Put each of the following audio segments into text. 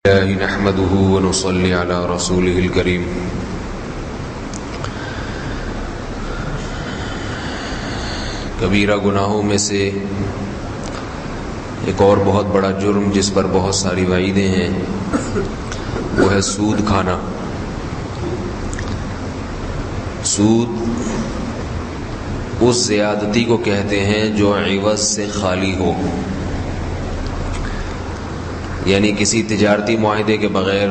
نحمده ونصلي على رسوله الكريم کبیرہ گناہوں میں سے ایک اور بہت بڑا جرم جس پر بہت ساری وعیدیں ہیں وہ ہے سود کھانا۔ سود اس زیادتی کو کہتے ہیں جو عوض سے خالی ہو، یعنی کسی تجارتی معاہدے کے بغیر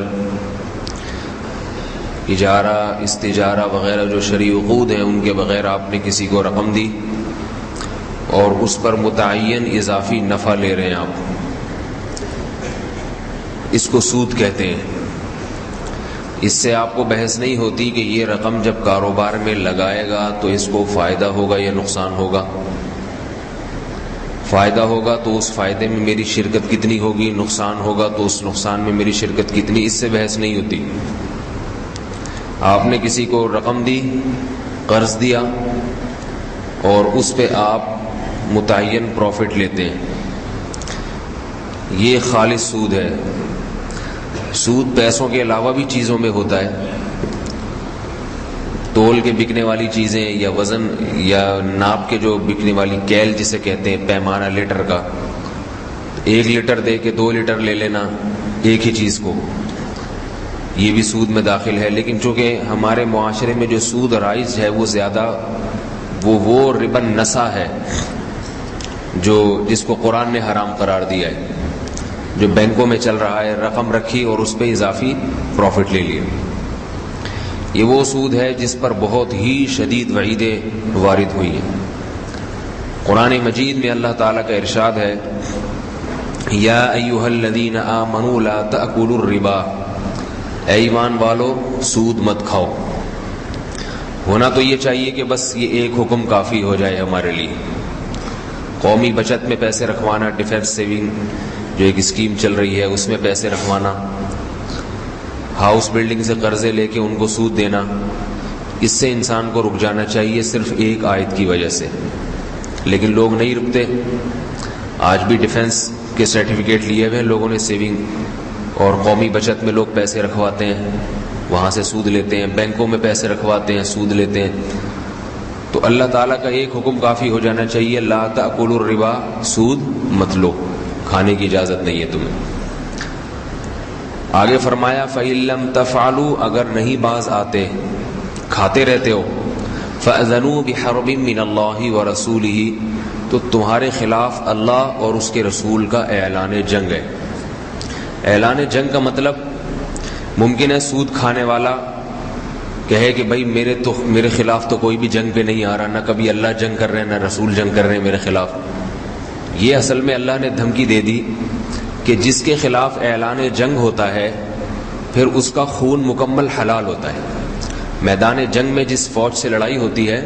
اجارہ، استجارہ وغیرہ جو شرعی عقود ہیں ان کے بغیر آپ نے کسی کو رقم دی اور اس پر متعین اضافی نفع لے رہے ہیں آپ، اس کو سود کہتے ہیں۔ اس سے آپ کو بحث نہیں ہوتی کہ یہ رقم جب کاروبار میں لگائے گا تو اس کو فائدہ ہوگا یا نقصان ہوگا۔ فائدہ ہوگا تو اس فائدے میں میری شرکت کتنی ہوگی، نقصان ہوگا تو اس نقصان میں میری شرکت کتنی، اس سے بحث نہیں ہوتی۔ آپ نے کسی کو رقم دی، قرض دیا اور اس پہ آپ متعین پروفٹ لیتے ہیں، یہ خالص سود ہے۔ سود پیسوں کے علاوہ بھی چیزوں میں ہوتا ہے، تول کے بکنے والی چیزیں یا وزن یا ناپ کے جو بکنے والی کیل جسے کہتے ہیں، پیمانہ لیٹر کا، 1 لیٹر دے کے 2 لیٹر لے لینا ایک ہی چیز کو، یہ بھی سود میں داخل ہے۔ لیکن چونکہ ہمارے معاشرے میں جو سود رائج ہے وہ زیادہ وہ ربا نسا ہے جس کو قرآن نے حرام قرار دیا ہے، جو بینکوں میں چل رہا ہے، رقم رکھی اور اس پہ اضافی پروفٹ لے لیے۔ یہ وہ سود ہے جس پر بہت ہی شدید وعیدیں وارد ہوئی ہیں۔ قرآن مجید میں اللہ تعالیٰ کا ارشاد ہے، یا ایھا الذین آمنوا لا تأکلوا الربا، اے ایمان والو سود مت کھاؤ۔ ہونا تو یہ چاہیے کہ بس یہ ایک حکم کافی ہو جائے ہمارے لیے، قومی بچت میں پیسے رکھوانا، ڈیفنس سیونگ جو ایک اسکیم چل رہی ہے اس میں پیسے رکھوانا، ہاؤس بلڈنگ سے قرضے لے کے ان کو سود دینا، اس سے انسان کو رک جانا چاہیے صرف ایک آیت کی وجہ سے۔ لیکن لوگ نہیں رکتے، آج بھی ڈیفنس کے سرٹیفکیٹ لیے ہوئے لوگوں نے، سیونگ اور قومی بچت میں لوگ پیسے رکھواتے ہیں، وہاں سے سود لیتے ہیں، بینکوں میں پیسے رکھواتے ہیں، سود لیتے ہیں۔ تو اللہ تعالیٰ کا ایک حکم کافی ہو جانا چاہیے، لا تأکلوا الربا، سود مت لو، کھانے کی اجازت نہیں ہے تمہیں۔ آگے فرمایا فَإِن لَّمْ تَفْعَلُوا، اگر نہیں باز آتے، کھاتے رہتے ہو، فَأْذَنُوا بِحَرْبٍ مِّنَ اللَّهِ وَرَسُولِهِ، تو تمہارے خلاف اللہ اور اس کے رسول کا اعلان جنگ ہے۔ اعلان جنگ کا مطلب ممکن ہے سود کھانے والا کہے کہ بھائی میرے خلاف تو کوئی بھی جنگ پہ نہیں آ رہا، نہ کبھی اللہ جنگ کر رہے ہیں نہ رسول جنگ کر رہے ہیں میرے خلاف۔ یہ اصل میں اللہ نے دھمکی دے دی کہ جس کے خلاف اعلان جنگ ہوتا ہے پھر اس کا خون مکمل حلال ہوتا ہے۔ میدان جنگ میں جس فوج سے لڑائی ہوتی ہے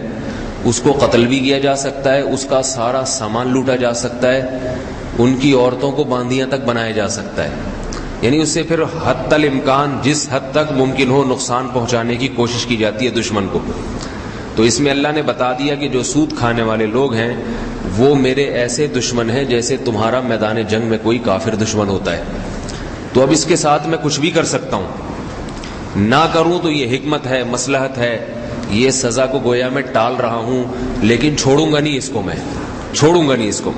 اس کو قتل بھی کیا جا سکتا ہے، اس کا سارا سامان لوٹا جا سکتا ہے، ان کی عورتوں کو باندیاں تک بنایا جا سکتا ہے، یعنی اس سے پھر حتی الامکان جس حد تک ممکن ہو نقصان پہنچانے کی کوشش کی جاتی ہے دشمن کو۔ تو اس میں اللہ نے بتا دیا کہ جو سود کھانے والے لوگ ہیں وہ میرے ایسے دشمن ہیں جیسے تمہارا میدان جنگ میں کوئی کافر دشمن ہوتا ہے۔ تو اب اس کے ساتھ میں کچھ بھی کر سکتا ہوں، نہ کروں تو یہ حکمت ہے، مصلحت ہے، یہ سزا کو گویا میں ٹال رہا ہوں، لیکن چھوڑوں گا نہیں اس کو، میں چھوڑوں گا نہیں اس کو،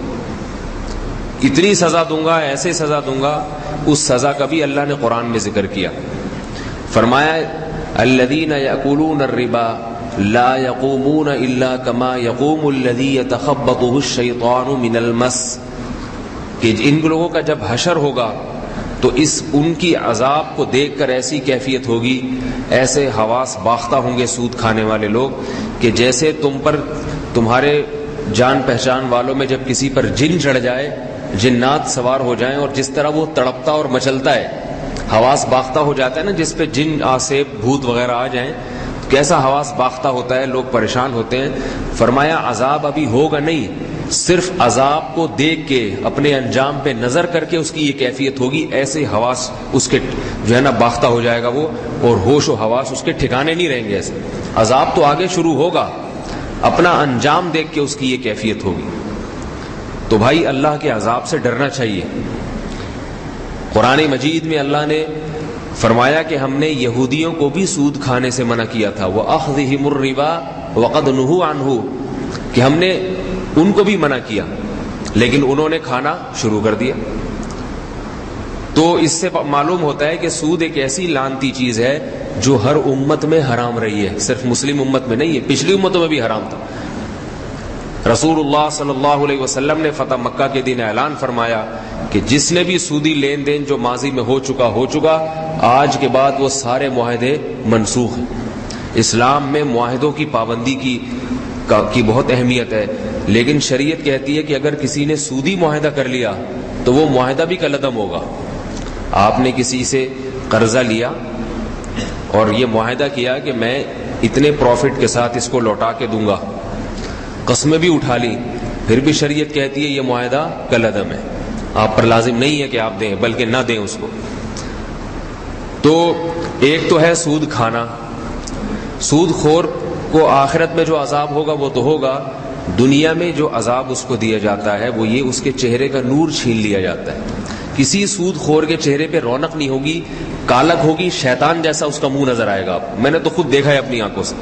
اتنی سزا دوں گا، ایسے سزا دوں گا۔ اس سزا کا بھی اللہ نے قرآن میں ذکر کیا، فرمایا الذین یأکلون الربا لا یقومون الا کما یقوم الذی یتخبطہ الشیطان من المس، کہ ان لوگوں کا جب حشر ہوگا تو ان کی عذاب کو دیکھ کر ایسی کیفیت ہوگی، ایسے حواس باختہ ہوں گے سود کھانے والے لوگ کہ جیسے تم پر تمہارے جان پہچان والوں میں جب کسی پر جن چڑھ جائے، جنات سوار ہو جائیں اور جس طرح وہ تڑپتا اور مچلتا ہے، حواس باختہ ہو جاتا ہے نا، جس پہ جن آسیب بھوت وغیرہ آ جائیں کیسا حواس باختہ ہوتا ہے، لوگ پریشان ہوتے ہیں۔ فرمایا عذاب ابھی ہوگا نہیں، صرف عذاب کو دیکھ کے اپنے انجام پہ نظر کر کے اس کی یہ کیفیت ہوگی، ایسے حواس اس کے جو ہے نا باختہ ہو جائے گا وہ، اور ہوش و حواس اس کے ٹھکانے نہیں رہیں گے۔ ایسے عذاب تو آگے شروع ہوگا، اپنا انجام دیکھ کے اس کی یہ کیفیت ہوگی۔ تو بھائی اللہ کے عذاب سے ڈرنا چاہیے۔ قرآن مجید میں اللہ نے فرمایا کہ ہم نے یہودیوں کو بھی سود کھانے سے منع کیا تھا، وَأَخْذِهِمُ الرِّبَا وَقَدْ نُهُوا عَنْهُ، کہ ہم نے ان کو بھی منع کیا لیکن انہوں نے کھانا شروع کر دیا۔ تو اس سے معلوم ہوتا ہے کہ سود ایک ایسی لعنتی چیز ہے جو ہر امت میں حرام رہی ہے، صرف مسلم امت میں نہیں ہے، پچھلی امتوں میں بھی حرام تھا۔ رسول اللہ صلی اللہ علیہ وسلم نے فتح مکہ کے دن اعلان فرمایا کہ جس نے بھی سودی لین دین جو ماضی میں ہو چکا، آج کے بعد وہ سارے معاہدے منسوخ ہیں۔ اسلام میں معاہدوں کی پابندی کی بہت اہمیت ہے، لیکن شریعت کہتی ہے کہ اگر کسی نے سودی معاہدہ کر لیا تو وہ معاہدہ بھی کالعدم ہوگا۔ آپ نے کسی سے قرضہ لیا اور یہ معاہدہ کیا کہ میں اتنے پروفٹ کے ساتھ اس کو لوٹا کے دوں گا، قسمیں بھی اٹھا لی، پھر بھی شریعت کہتی ہے یہ معاہدہ کالعدم ہے، آپ پر لازم نہیں ہے کہ آپ دیں بلکہ نہ دیں اس کو۔ تو ایک تو ہے سود کھانا، سود خور کو آخرت میں جو عذاب ہوگا وہ تو ہوگا، دنیا میں جو عذاب اس کو دیا جاتا ہے وہ یہ اس کے چہرے کا نور چھین لیا جاتا ہے۔ کسی سود خور کے چہرے پہ رونق نہیں ہوگی، کالک ہوگی، شیطان جیسا اس کا منہ نظر آئے گا۔ میں نے تو خود دیکھا ہے اپنی آنکھوں سے،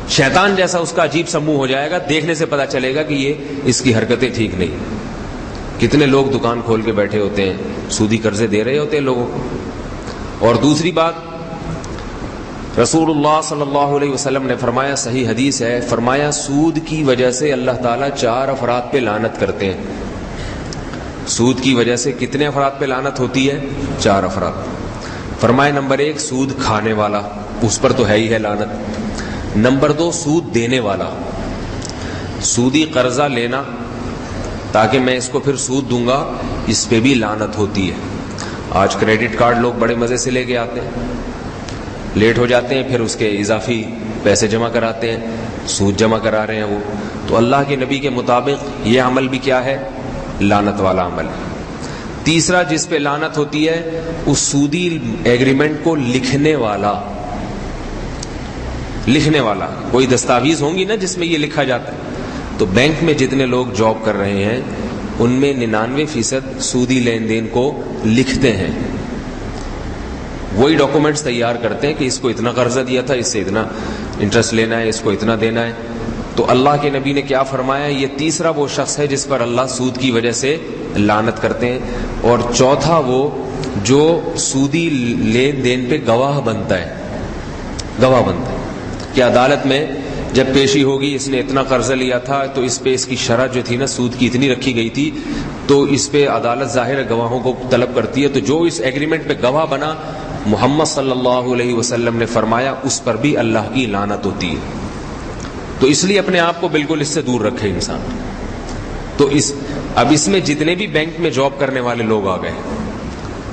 شیطان جیسا اس کا عجیب سا منہ ہو جائے گا، دیکھنے سے پتا چلے گا کہ یہ اس کی حرکتیں ٹھیک نہیں۔ کتنے لوگ دکان کھول کے بیٹھے ہوتے ہیں، سودی قرضے دے رہے ہوتے ہیں لوگوں کو۔ اور دوسری بات، رسول اللہ صلی اللہ علیہ وسلم نے فرمایا، صحیح حدیث ہے، فرمایا سود کی وجہ سے اللہ تعالیٰ 4 افراد پہ لعنت کرتے ہیں۔ سود کی وجہ سے کتنے افراد پہ لعنت ہوتی ہے؟ 4 افراد۔ فرمایا نمبر 1 سود کھانے والا، اس پر تو ہے ہی ہے لعنت۔ نمبر 2 سود دینے والا، سودی قرضہ لینا تاکہ میں اس کو پھر سود دوں گا، اس پہ بھی لعنت ہوتی ہے۔ آج کریڈٹ کارڈ لوگ بڑے مزے سے لے کے آتے ہیں، لیٹ ہو جاتے ہیں، پھر اس کے اضافی پیسے جمع کراتے ہیں، سود جمع کرا رہے ہیں وہ۔ تو اللہ کے نبی کے مطابق یہ عمل بھی کیا ہے؟ لعنت والا عمل۔ تیسرا جس پہ لعنت ہوتی ہے اس سودی ایگریمنٹ کو لکھنے والا، کوئی دستاویز ہوں گی نا جس میں یہ لکھا جاتا ہے۔ تو بینک میں جتنے لوگ جاب کر رہے ہیں ان میں 99% سودی لین دین کو لکھتے ہیں، وہی ڈاکومنٹس تیار کرتے ہیں کہ اس کو اتنا قرضہ دیا تھا، اس سے اتنا انٹرسٹ لینا ہے، اس کو اتنا دینا ہے۔ تو اللہ کے نبی نے کیا فرمایا؟ یہ تیسرا وہ شخص ہے جس پر اللہ سود کی وجہ سے لعنت کرتے ہیں۔ اور چوتھا وہ جو سودی لین دین پہ گواہ بنتا ہے کہ عدالت میں جب پیشی ہوگی، اس نے اتنا قرضہ لیا تھا تو اس پہ اس کی شرح جو تھی نا سود کی اتنی رکھی گئی تھی، تو اس پہ عدالت ظاہر گواہوں کو طلب کرتی ہے۔ تو جو اس ایگریمنٹ پہ گواہ بنا، محمد صلی اللہ علیہ وسلم نے فرمایا اس پر بھی اللہ کی لعنت ہوتی ہے۔ تو اس لیے اپنے آپ کو بالکل اس سے دور رکھے انسان۔ تو اب اس میں جتنے بھی بینک میں جاب کرنے والے لوگ آ گئے،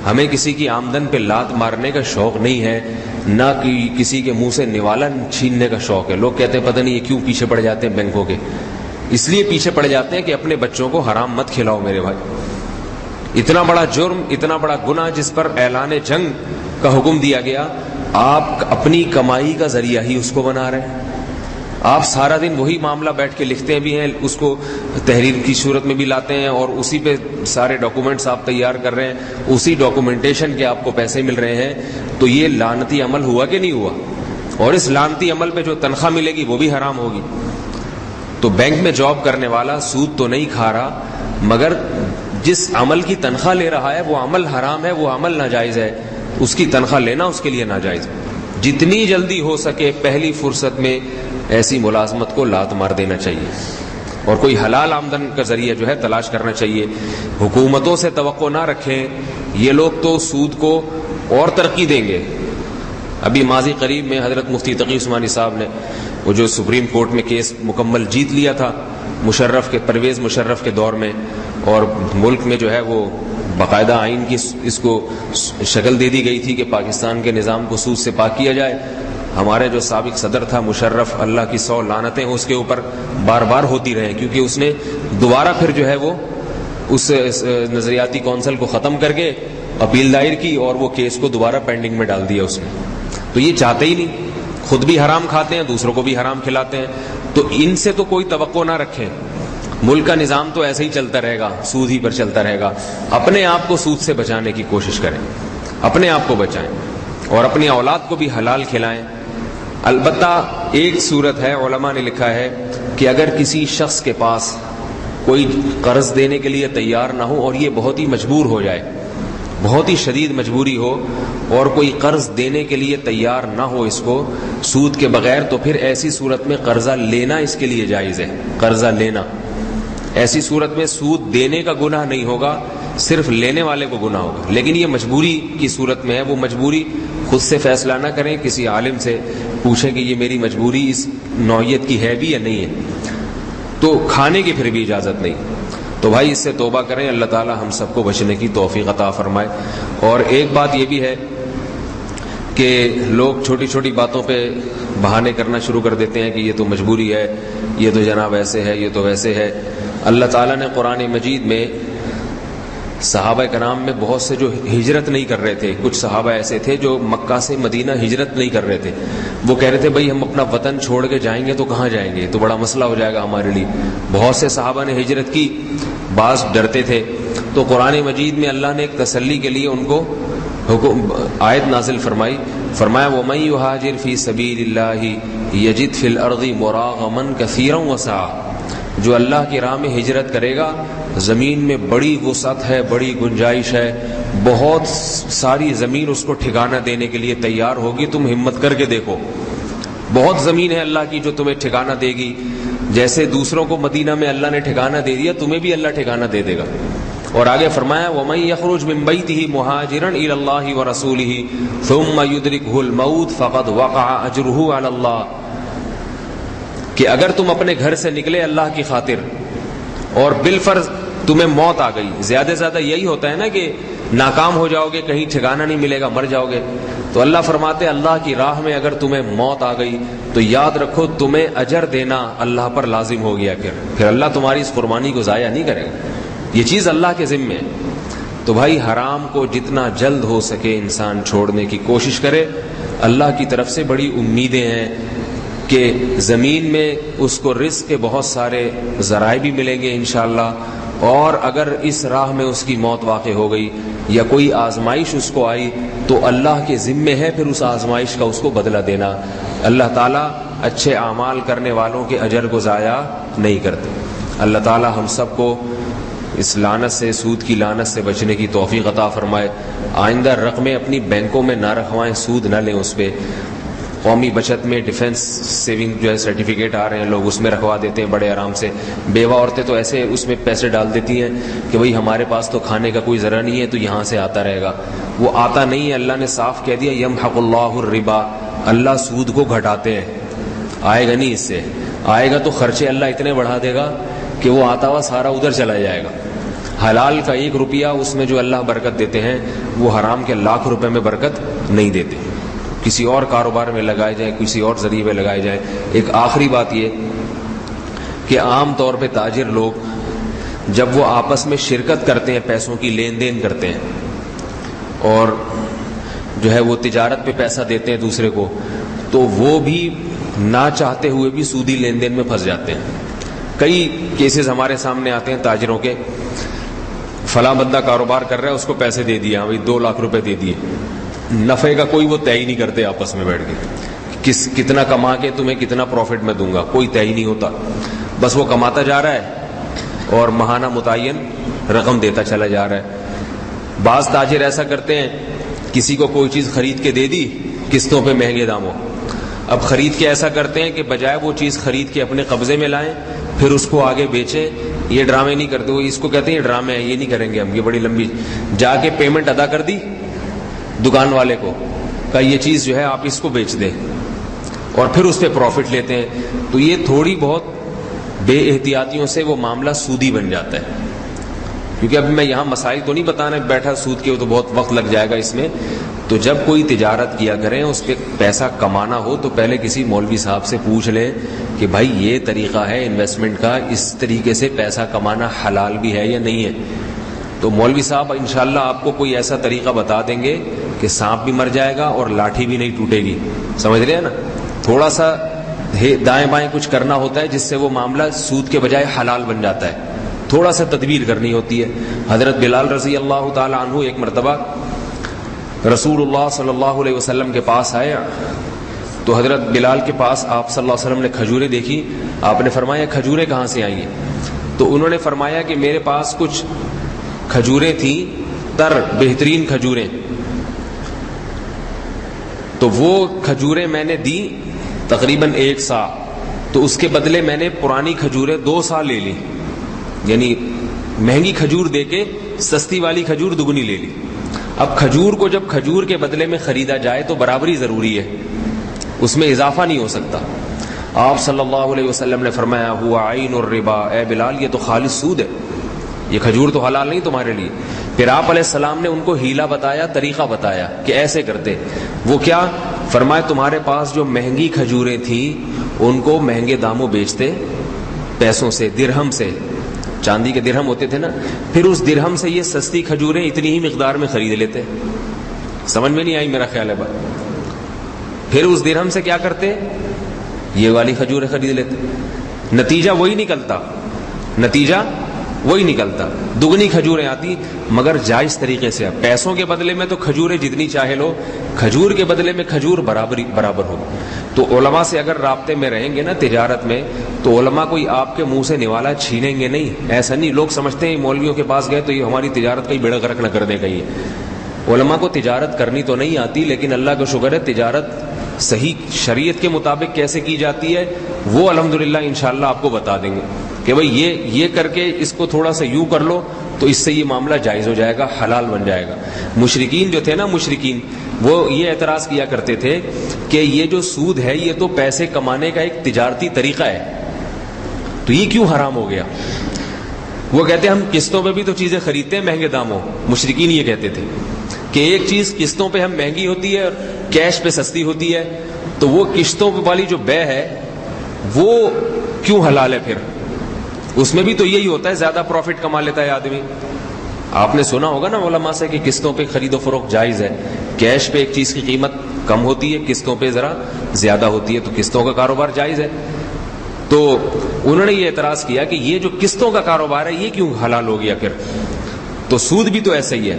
ہمیں کسی کی آمدن پہ لات مارنے کا شوق نہیں ہے، نہ کسی کے منہ سے نوالا چھیننے کا شوق ہے۔ لوگ کہتے ہیں پتہ نہیں یہ کیوں پیچھے پڑ جاتے ہیں بینکوں کے، اس لیے پیچھے پڑ جاتے ہیں کہ اپنے بچوں کو حرام مت کھلاؤ میرے بھائی۔ اتنا بڑا جرم، اتنا بڑا گناہ جس پر اعلان جنگ کا حکم دیا گیا، آپ اپنی کمائی کا ذریعہ ہی اس کو بنا رہے ہیں۔ آپ سارا دن وہی معاملہ بیٹھ کے لکھتے بھی ہیں، اس کو تحریر کی صورت میں بھی لاتے ہیں، اور اسی پہ سارے ڈاکومنٹس آپ تیار کر رہے ہیں، اسی ڈاکومنٹیشن کے آپ کو پیسے مل رہے ہیں۔ تو یہ لعنتی عمل ہوا کہ نہیں ہوا؟ اور اس لعنتی عمل پہ جو تنخواہ ملے گی وہ بھی حرام ہوگی۔ تو بینک میں جاب کرنے والا سود تو نہیں کھا رہا، مگر جس عمل کی تنخواہ لے رہا ہے وہ عمل حرام ہے، وہ عمل ناجائز ہے، اس کی تنخواہ لینا اس کے لیے ناجائز ہے۔ جتنی جلدی ہو سکے پہلی فرصت میں ایسی ملازمت کو لات مار دینا چاہیے، اور کوئی حلال آمدن کا ذریعہ جو ہے تلاش کرنا چاہیے۔ حکومتوں سے توقع نہ رکھیں، یہ لوگ تو سود کو اور ترقی دیں گے۔ ابھی ماضی قریب میں حضرت مفتی تقی عثمانی صاحب نے وہ جو سپریم کورٹ میں کیس مکمل جیت لیا تھا پرویز مشرف کے دور میں، اور ملک میں جو ہے وہ باقاعدہ آئین کی اس کو شکل دے دی گئی تھی کہ پاکستان کے نظام کو سود سے پاک کیا جائے۔ ہمارے جو سابق صدر تھا مشرف، اللہ کی 100 لعنتیں اس کے اوپر بار بار ہوتی رہیں، کیونکہ اس نے دوبارہ پھر جو ہے وہ اس نظریاتی کونسل کو ختم کر کے اپیل دائر کی، اور وہ کیس کو دوبارہ پینڈنگ میں ڈال دیا اس نے۔ تو یہ چاہتے ہی نہیں، خود بھی حرام کھاتے ہیں، دوسروں کو بھی حرام کھلاتے ہیں۔ تو ان سے تو کوئی توقع نہ رکھیں، ملک کا نظام تو ایسے ہی چلتا رہے گا، سود ہی پر چلتا رہے گا. اپنے آپ کو سود سے بچانے کی کوشش کریں، اپنے آپ کو بچائیں اور اپنی اولاد کو بھی حلال کھلائیں. البتہ ایک صورت ہے، علماء نے لکھا ہے کہ اگر کسی شخص کے پاس کوئی قرض دینے کے لیے تیار نہ ہو اور یہ بہت ہی مجبور ہو جائے، بہت ہی شدید مجبوری ہو اور کوئی قرض دینے کے لیے تیار نہ ہو اس کو سود کے بغیر، تو پھر ایسی صورت میں قرضہ لینا اس کے لیے جائز ہے. قرضہ لینا ایسی صورت میں سود دینے کا گناہ نہیں ہوگا، صرف لینے والے کو گناہ ہوگا. لیکن یہ مجبوری کی صورت میں ہے، وہ مجبوری خود سے فیصلہ نہ کریں، کسی عالم سے پوچھیں کہ یہ میری مجبوری اس نوعیت کی ہے بھی یا نہیں ہے. تو کھانے کی پھر بھی اجازت نہیں. تو بھائی اس سے توبہ کریں، اللہ تعالی ہم سب کو بچنے کی توفیق عطا فرمائے. اور ایک بات یہ بھی ہے کہ لوگ چھوٹی چھوٹی باتوں پہ بہانے کرنا شروع کر دیتے ہیں کہ یہ تو مجبوری ہے، یہ تو جناب ایسے ہے، یہ تو ویسے ہے. اللہ تعالیٰ نے قرآن مجید میں صحابہ کرام میں بہت سے جو ہجرت نہیں کر رہے تھے، کچھ صحابہ ایسے تھے جو مکہ سے مدینہ ہجرت نہیں کر رہے تھے، وہ کہہ رہے تھے بھائی ہم اپنا وطن چھوڑ کے جائیں گے تو کہاں جائیں گے، تو بڑا مسئلہ ہو جائے گا ہمارے لیے. بہت سے صحابہ نے ہجرت کی، بعض ڈرتے تھے. تو قرآن مجید میں اللہ نے ایک تسلی کے لیے ان کو آیت نازل فرمائی، فرمایا وَمَن يُهَاجِرْ فِي سَبِيلِ اللَّهِ يَجِدْ فِي الْأَرْضِ مُرَاغَمًا كَثِيرًا وَسَعًا. جو اللہ کی راہ میں ہجرت کرے گا زمین میں بڑی وسعت ہے، بڑی گنجائش ہے، بہت ساری زمین اس کو ٹھکانہ دینے کے لیے تیار ہوگی. تم ہمت کر کے دیکھو، بہت زمین ہے اللہ کی جو تمہیں ٹھکانہ دے گی. جیسے دوسروں کو مدینہ میں اللہ نے ٹھکانہ دے دیا، تمہیں بھی اللہ ٹھکانہ دے دے گا. اور آگے فرمایا وَمَن يَخْرُجْ مِن بَيْتِهِ مُهَاجِرًا إِلَى اللَّهِ وَرَسُولِهِ ثُمَّ يُدْرِكْهُ الْمَوْتُ فَقَدْ وَقَعَ أَجْرُهُ عَلَى اللَّهِ. کہ اگر تم اپنے گھر سے نکلے اللہ کی خاطر اور بالفرض تمہیں موت آ گئی، زیادہ زیادہ یہی ہوتا ہے نا کہ ناکام ہو جاؤ گے، کہیں ٹھکانہ نہیں ملے گا، مر جاؤ گے. تو اللہ فرماتے اللہ کی راہ میں اگر تمہیں موت آ گئی تو یاد رکھو تمہیں اجر دینا اللہ پر لازم ہو گیا. پھر اللہ تمہاری اس قربانی کو ضائع نہیں کرے گا، یہ چیز اللہ کے ذمے ہے. تو بھائی حرام کو جتنا جلد ہو سکے انسان چھوڑنے کی کوشش کرے. اللہ کی طرف سے بڑی امیدیں ہیں کہ زمین میں اس کو رزق کے بہت سارے ذرائع بھی ملیں گے انشاءاللہ. اور اگر اس راہ میں اس کی موت واقع ہو گئی یا کوئی آزمائش اس کو آئی تو اللہ کے ذمے ہے پھر اس آزمائش کا اس کو بدلہ دینا. اللہ تعالیٰ اچھے اعمال کرنے والوں کے اجر کو ضائع نہیں کرتے. اللہ تعالیٰ ہم سب کو اس لعنت سے، سود کی لعنت سے بچنے کی توفیق عطا فرمائے. آئندہ رقمیں اپنی بینکوں میں نہ رکھوائیں، سود نہ لیں اس پہ. قومی بچت میں ڈیفنس سیونگ جو ہے سرٹیفکیٹ آ رہے ہیں، لوگ اس میں رکھوا دیتے ہیں بڑے آرام سے. بیوہ عورتیں تو ایسے اس میں پیسے ڈال دیتی ہیں کہ بھئی ہمارے پاس تو کھانے کا کوئی ذرا نہیں ہے تو یہاں سے آتا رہے گا. وہ آتا نہیں ہے، اللہ نے صاف کہہ دیا یمحق اللہ الربا، اللہ سود کو گھٹاتے ہیں. آئے گا نہیں، اس سے آئے گا تو خرچے اللہ اتنے بڑھا دے گا کہ وہ آتا ہوا سارا ادھر چلا جائے گا. حلال کا 1 روپیہ اس میں جو اللہ برکت دیتے ہیں وہ حرام کے لاکھ روپے میں برکت نہیں دیتے. کسی اور کاروبار میں لگائے جائیں، کسی اور ذریعے میں لگائے جائیں. ایک آخری بات یہ کہ عام طور پہ تاجر لوگ جب وہ آپس میں شرکت کرتے ہیں، پیسوں کی لین دین کرتے ہیں اور جو ہے وہ تجارت پہ پیسہ دیتے ہیں دوسرے کو، تو وہ بھی نہ چاہتے ہوئے بھی سودی لین دین میں پھنس جاتے ہیں. کئی کیسز ہمارے سامنے آتے ہیں تاجروں کے، فلاں بندہ کاروبار کر رہا ہے، اس کو پیسے دے دیا، 2 لاکھ روپے دے دیے، نفع کا کوئی وہ طے ہی نہیں کرتے آپس میں بیٹھ کے کتنا کما کے تمہیں کتنا پروفٹ میں دوں گا، کوئی طے ہی نہیں ہوتا. بس وہ کماتا جا رہا ہے اور ماہانہ متعین رقم دیتا چلا جا رہا ہے. بعض تاجر ایسا کرتے ہیں، کسی کو کوئی چیز خرید کے دے دی قسطوں پہ مہنگے داموں، اب خرید کے ایسا کرتے ہیں کہ بجائے وہ چیز خرید کے اپنے قبضے میں لائیں پھر اس کو آگے بیچیں. یہ ڈرامے نہیں کرتے، وہ اس کو کہتے ہیں یہ ڈرامے ہیں، یہ نہیں کریں گے ہم، یہ بڑی لمبی. جا کے پیمنٹ ادا کر دی دکان والے کو، کہا یہ چیز جو ہے آپ اس کو بیچ دیں، اور پھر اس پہ پروفٹ لیتے ہیں. تو یہ تھوڑی بہت بے احتیاطیوں سے وہ معاملہ سودی بن جاتا ہے. کیونکہ اب میں یہاں مسائل تو نہیں بتانا بیٹھا سود کے، تو بہت وقت لگ جائے گا اس میں. تو جب کوئی تجارت کیا کریں، اس پہ پیسہ کمانا ہو تو پہلے کسی مولوی صاحب سے پوچھ لیں کہ بھائی یہ طریقہ ہے انویسٹمنٹ کا، اس طریقے سے پیسہ کمانا حلال بھی ہے یا نہیں ہے. تو مولوی صاحب انشاءاللہ آپ کو کوئی ایسا طریقہ بتا دیں گے کہ سانپ بھی مر جائے گا اور لاٹھی بھی نہیں ٹوٹے گی. سمجھ رہے ہیں نا؟ تھوڑا سا دائیں بائیں کچھ کرنا ہوتا ہے جس سے وہ معاملہ سود کے بجائے حلال بن جاتا ہے، تھوڑا سا تدبیر کرنی ہوتی ہے۔ حضرت بلال رضی اللہ تعالی عنہ ایک مرتبہ رسول اللہ صلی اللہ علیہ وسلم کے پاس آئے، تو حضرت بلال کے پاس آپ صلی اللہ علیہ وسلم نے کھجوریں دیکھی، آپ نے فرمایا کھجوریں کہاں سے آئی ہیں؟ تو انہوں نے فرمایا کہ میرے پاس کچھ کھجوریں تھیں، تر بہترین کھجوریں، تو وہ کھجوریں میں نے دی تقریباً 1 سا، تو اس کے بدلے میں نے پرانی کھجوریں 2 سا لے لی، یعنی مہنگی کھجور دے کے سستی والی کھجور دگنی لے لی۔ اب کھجور کو جب کھجور کے بدلے میں خریدا جائے تو برابری ضروری ہے، اس میں اضافہ نہیں ہو سکتا۔ آپ صلی اللہ علیہ وسلم نے فرمایا ہوا عین الربا، اے بلال یہ تو خالص سود ہے، یہ کھجور تو حلال نہیں تمہارے لیے۔ پھر آپ علیہ السلام نے ان کو ہیلا بتایا، طریقہ بتایا کہ ایسے کرتے۔ وہ کیا؟ فرمایا تمہارے پاس جو مہنگی کھجوریں تھیں ان کو مہنگے داموں بیچتے، پیسوں سے، درہم سے، چاندی کے درہم ہوتے تھے نا، پھر اس درہم سے یہ سستی کھجوریں اتنی ہی مقدار میں خرید لیتے۔ سمجھ میں نہیں آئی میرا خیال ہے بات؟ پھر اس درہم سے کیا کرتے؟ یہ والی کھجوریں خرید لیتے۔ نتیجہ وہی نکلتا، دگنی کھجوریں آتی، مگر جائز طریقے سے۔ پیسوں کے بدلے میں تو کھجوریں جتنی چاہے لو، کھجور کے بدلے میں کھجور برابر ہو۔ تو علماء سے اگر رابطے میں رہیں گے نا تجارت میں، تو علماء کوئی آپ کے منہ سے نوالا چھینیں گے نہیں، ایسا نہیں۔ لوگ سمجھتے ہیں مولویوں کے پاس گئے تو یہ ہماری تجارت کا ہی بیڑا غرق نہ کر دے کہیں۔ علماء کو تجارت کرنی تو نہیں آتی، لیکن اللہ کا شکر ہے تجارت صحیح شریعت کے مطابق کیسے کی جاتی ہے وہ الحمدللہ انشاءاللہ آپ کو بتا دیں گے کہ بھئی یہ کر کے اس کو تھوڑا سا یوں کر لو تو اس سے یہ معاملہ جائز ہو جائے گا، حلال بن جائے گا۔ مشرکین جو تھے نا، وہ یہ اعتراض کیا کرتے تھے کہ یہ جو سود ہے یہ تو پیسے کمانے کا ایک تجارتی طریقہ ہے، تو یہ کیوں حرام ہو گیا؟ وہ کہتے ہیں ہم قسطوں پہ بھی تو چیزیں خریدتے ہیں مہنگے داموں۔ مشرکین یہ کہتے تھے کہ ایک چیز قسطوں پہ ہم مہنگی ہوتی ہے اور کیش پہ سستی ہوتی ہے، تو وہ قسطوں پہ والی جو بے ہے وہ کیوں حلال ہے؟ پھر اس میں بھی تو یہی ہوتا ہے، زیادہ پروفٹ کما لیتا ہے آدمی۔ آپ نے سنا ہوگا نا علماء سے کہ قسطوں پہ خرید و فروخت جائز ہے، کیش پہ ایک چیز کی قیمت کم ہوتی ہے، قسطوں پہ ذرا زیادہ ہوتی ہے، تو قسطوں کا کاروبار جائز ہے۔ تو انہوں نے یہ اعتراض کیا کہ یہ جو قسطوں کا کاروبار ہے یہ کیوں حلال ہو گیا؟ پھر تو سود بھی تو ایسا ہی ہے۔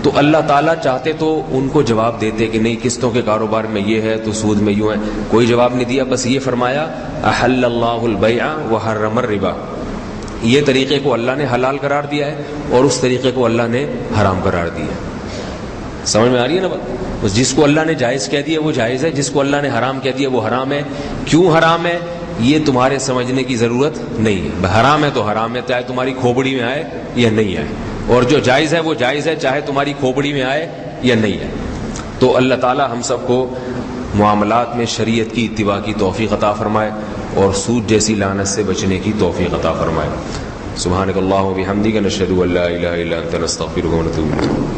تو اللہ تعالیٰ چاہتے تو ان کو جواب دیتے کہ نہیں قسطوں کے کاروبار میں یہ ہے تو سود میں یوں ہے، کوئی جواب نہیں دیا، بس یہ فرمایا احل اللہ البیع وحرم الربا، یہ طریقے کو اللہ نے حلال قرار دیا ہے اور اس طریقے کو اللہ نے حرام قرار دیا ہے۔ سمجھ میں آ رہی ہے نا بات؟ جس کو اللہ نے جائز کہہ دیا وہ جائز ہے، جس کو اللہ نے حرام کہہ دیا وہ حرام ہے۔ کیوں حرام ہے یہ تمہارے سمجھنے کی ضرورت نہیں ہے، حرام ہے تو حرام ہے، چاہے تمہاری کھوپڑی میں آئے یا نہیں آئے، اور جو جائز ہے وہ جائز ہے، چاہے تمہاری کھوپڑی میں آئے یا نہیں آئے۔ تو اللہ تعالی ہم سب کو معاملات میں شریعت کی اتباع کی توفیق عطا فرمائے اور سود جیسی لعنت سے بچنے کی توفیق عطا فرمائے۔ سبحانک اللہم و بحمدک، نشہد ان لا الہ الا انت، نستغفرک و نتوب الیک۔